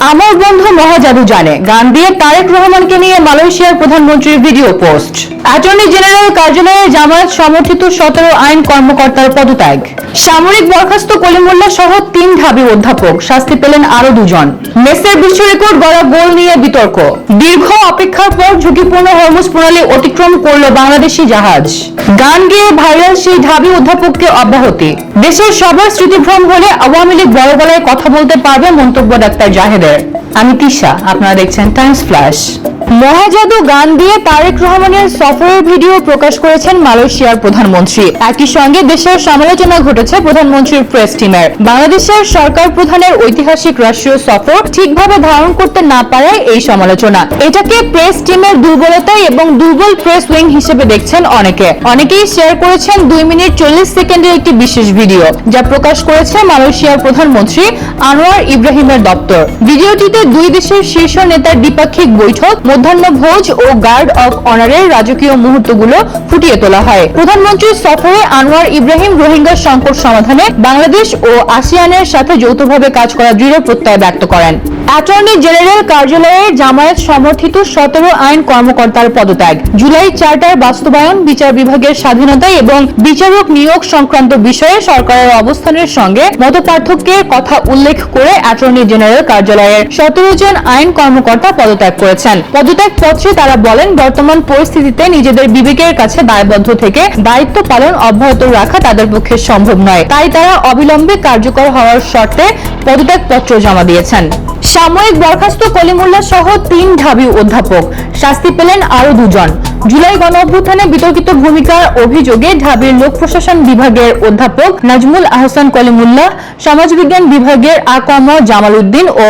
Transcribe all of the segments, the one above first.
আমার বন্ধু মহাজাদু জানে গান দিয়ে তারেক রহমানকে নিয়ে মালয়েশিয়ার প্রধানমন্ত্রীর ভিডিও পোস্ট। অ্যাটর্নি জেনারেল কার্যালয়ে জামায়াত সমর্থিত 17 আইন কর্মকর্তার পদত্যাগ। সামরিক বরখাস্ত কলিমুল্লাহ সহ 3 ঢাবি অধ্যাপক, শাস্তি পেলেন আরো 2 জন। মেসের বিশ্ব রেকর্ড গড়া গোল নিয়ে বিতর্ক। দীর্ঘ অপেক্ষার পর ঝুঁকিপূর্ণ হরমুজ প্রণালী অতিক্রম করল বাংলাদেশি জাহাজ। গান গেয়ে ভাইরাল সেই ঢাবি অধ্যাপককে অব্যাহতি। দেশের সবার স্মৃতিভ্রম হলে আওয়ামী লীগ বড় গলায় কথা বলতে পারবে, মন্তব্য ডাক্তার জাহেদের। আমি তিশা, আপনারা দেখছেন টাইমস ফ্ল্যাশ। মহাজাদু গান দিয়ে তারেক রহমানের সফরের ভিডিও প্রকাশ করেছেন মালয়েশিয়ার প্রধানমন্ত্রী। একই সঙ্গে দেশের সমালোচনা ঘটেছে প্রধানমন্ত্রীর প্রেস টিমের। বাংলাদেশের সরকার প্রধানের ঐতিহাসিক রাষ্ট্রীয় সফর ঠিকভাবে ধারণ করতে না পারায় এই সমালোচনা। এটাকে প্রেস টিমের দুর্বলতা এবং দুর্বল প্রেস উইং হিসেবে দেখছেন অনেকেই শেয়ার করেছেন 2 মিনিট 40 সেকেন্ডের একটি বিশেষ ভিডিও, যা প্রকাশ করেছে মালয়েশিয়ার প্রধানমন্ত্রী আনোয়ার ইব্রাহিমের দপ্তর। ভিডিওটিতে দুই দেশের শীর্ষ নেতার দ্বিপাক্ষিক বৈঠক, মধ্যাহ্নভোজ ও গার্ড অফ অনারের রাজকীয় মুহূর্তগুলো ফুটিয়ে তোলা হয়। প্রধানমন্ত্রীর সফরে আনোয়ার ইব্রাহিম রোহিঙ্গা সংকট সমাধানে বাংলাদেশ ও আসিয়ানের সাথে যৌথভাবে কাজ করার দৃঢ় প্রত্যয় ব্যক্ত করেন। অ্যাটর্নি জেনারেল কার্যালয়ে জামায়াত সমর্থিত 17 আইন কর্মকর্তার পদত্যাগ। জুলাই চার্টার বাস্তবায়ন, বিচার বিভাগের স্বাধীনতা এবং বিচারক নিয়োগ সংক্রান্ত বিষয়ে সরকারের অবস্থানের সঙ্গে মতপার্থক্যের কথা উল্লেখ করে অ্যাটর্নি জেনারেল কার্যালয়ের 17 জন আইন কর্মকর্তা পদত্যাগ করেছেন। পদত্যাগ পত্রে তারা বলেন, বর্তমান পরিস্থিতিতে নিজেদের বিবেকের কাছে দায়বদ্ধ থেকে দায়িত্ব পালন অব্যাহত রাখা তাদের পক্ষে সম্ভব নয়, তাই তারা অবিলম্বে কার্যকর হওয়ার শর্তে পদত্যাগ পত্র জমা দিয়েছেন। সাময়িক বরখাস্ত কলিমুল্লাহ সহ 3 ঢাবি অধ্যাপক, শাস্তি পেলেন আরো 2 জন। জুলাই গণঅভ্যুত্থানে বিতর্কিত ভূমিকার অভিযোগে ঢাবির লোক প্রশাসন বিভাগের অধ্যাপক নাজমুল আহসান কলিমুল্লাহ, সমাজবিজ্ঞান বিভাগের আকম জামাল উদ্দিন ও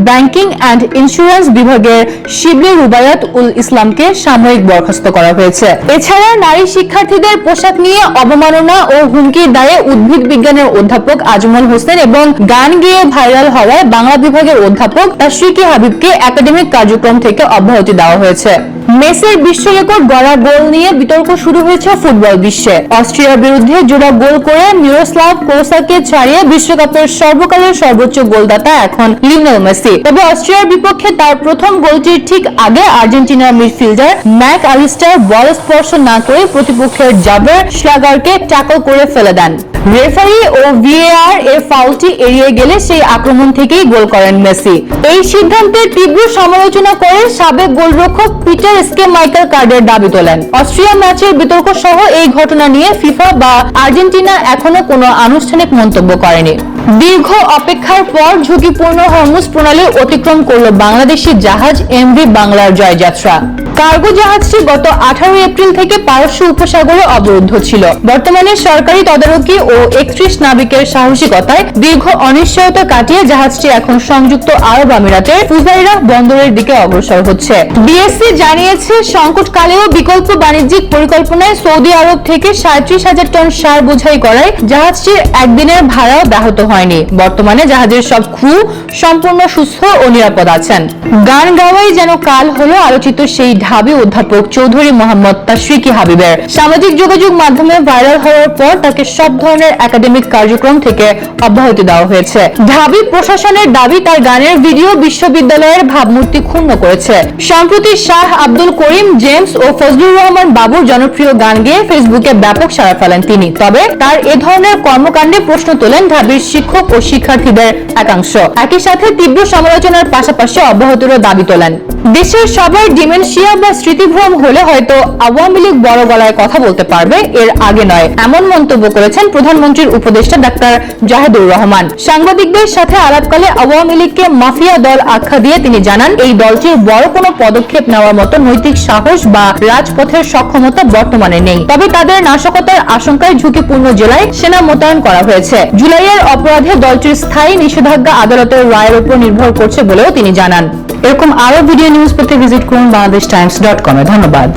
ব্যাংকিং অ্যান্ড ইন্স্যুরেন্স বিভাগের শিবলি রুবায়াত উল ইসলামকে সাময়িক বরখাস্ত করা হয়েছে। এছাড়া নারী শিক্ষার্থীদের পোশাক নিয়ে অবমাননা ও হুমকির দায়ে উদ্ভিদ বিজ্ঞানের অধ্যাপক আজমল হোসেন এবং গান গেয়ে ভাইরাল হওয়ায় বাংলা বিভাগের অধ্যাপক তাশরিকি হাবিবকে একাডেমিক কার্যক্রম থেকে অব্যাহতি দেওয়া হয়েছে। মেসের বিশ্ব রেকর্ড গড়া গোল নিয়ে বিতর্ক শুরু হয়েছে ফুটবল বিশ্বে। অস্ট্রিয়ার বিরুদ্ধে জোড়া গোল করে মিরোস্লাভ ক্লোসাকে ছাড়িয়ে বিশ্বকাপের সর্বকালের সর্বোচ্চ গোলদাতা এখন লিওনেল মেসি। তবে অস্ট্রিয়ার বিপক্ষে তার প্রথম গোলটির ঠিক আগে আর্জেন্টিনার মিডফিল্ডার ম্যাক আলিস্টার বল স্পর্শ না করে প্রতিপক্ষের জাবের শ্লাগারকে ট্যাকল করে ফেলে দেন। রেফারি ও ভিএআর এর ফাউলটি এড়িয়ে গেলে সেই আক্রমণ থেকেই গোল করেন মেসি। এই সিদ্ধান্তের তীব্র সমালোচনা করে সাবেক গোলরক্ষক পিটার স্কেমাইকেল কার্ডের দাবি তোলেন। অস্ট্রিয়া ম্যাচের বিতর্ক সহ এই ঘটনা নিয়ে ফিফা বা আর্জেন্টিনা এখনো কোনো আনুষ্ঠানিক মন্তব্য করেনি। দীর্ঘ অপেক্ষার পর ঝুঁকিপূর্ণ হরমুজ প্রণালী অতিক্রম করল বাংলাদেশি জাহাজ এমভি বাংলার জয়যাত্রা। কার্গো জাহাজটি গত 18 এপ্রিল থেকে পারস্য উপসাগরে অবরুদ্ধ ছিল। বর্তমানে সরকারি তদারকি ও 31 নাবিকের সাহসিকতায় দীর্ঘ অনিশ্চয়তা কাটিয়ে জাহাজটি এখন সংযুক্ত আরব আমিরাতের ফুজাইরা বন্দরের দিকে অগ্রসর হচ্ছে। বিএসসি জানিয়েছে, সংকটকালেও বিকল্প বাণিজ্যিক পরিকল্পনায় সৌদি আরব থেকে 37,000 টন সার বোঝাই করায় জাহাজটির একদিনের ভাড়াও ব্যাহত হয়নি। বর্তমানে জাহাজের সব ক্রু সম্পূর্ণ সুস্থ ও নিরাপদ আছেন। গান গাওয়াই যেন কাল হলো আলোচিত সেই ঢাবি অধ্যাপক চৌধুরী মোহাম্মদ তাশরিকি হাবিবের। সামাজিক যোগাযোগ মাধ্যমে ভাইরাল হওয়ার পর তাকে সব ধরনের একাডেমিক কার্যক্রম থেকে অব্যাহতি দেওয়া হয়েছে। ঢাবি প্রশাসনের দাবি, তার গানের ভিডিও বিশ্ববিদ্যালয়ের ভাবমূর্তি ক্ষুণ্ণ করেছে। সম্প্রতি শাহ আব্দুল করিম জেমস ও ফজলুর রহমান বাবুর জনপ্রিয় গান গেয়ে ফেসবুকে ব্যাপক সাড়া ফেলেন তিনি। তবে তার এ ধরনের কর্মকাণ্ডে প্রশ্ন তোলেন ঢাবির শিক্ষক ও শিক্ষার্থীদের একাংশ। একই সাথে তীব্র সমালোচনার পাশাপাশি অব্যাহতিরও দাবি তোলেন। দেশের সবাই ডিমেনশিয়া বা স্মৃতিভ্রম হলে হয়তো আওয়ামী লীগ বড় গলায় কথা বলতে পারবে, এর আগে নয়, এমন মন্তব্য করেছেন প্রধানমন্ত্রীর উপদেষ্টা ডাক্তার জাহেদুর রহমান। সাংবাদিকদের সাথে আলাপকালে আওয়ামী লীগকে মাফিয়া দল আখ্যা দিয়ে তিনি জানান, এই দলটির বড় কোনো পদক্ষেপ নেওয়ার মতো নৈতিক সাহস বা রাজপথের সক্ষমতা বর্তমানে নেই। তবে তাদের নাশকতার আশঙ্কায় ঝুঁকিপূর্ণ জেলায় সেনা মোতায়েন করা হয়েছে। জুলাইয়ের অপরাধে দলটির স্থায়ী নিষেধাজ্ঞা আদালতের রায়ের উপর নির্ভর করছে বলেও তিনি জানান। এরকম আরো ভিডিও নিউজ পেতে ভিজিট করুন BangladeshTimes.com। ধন্যবাদ।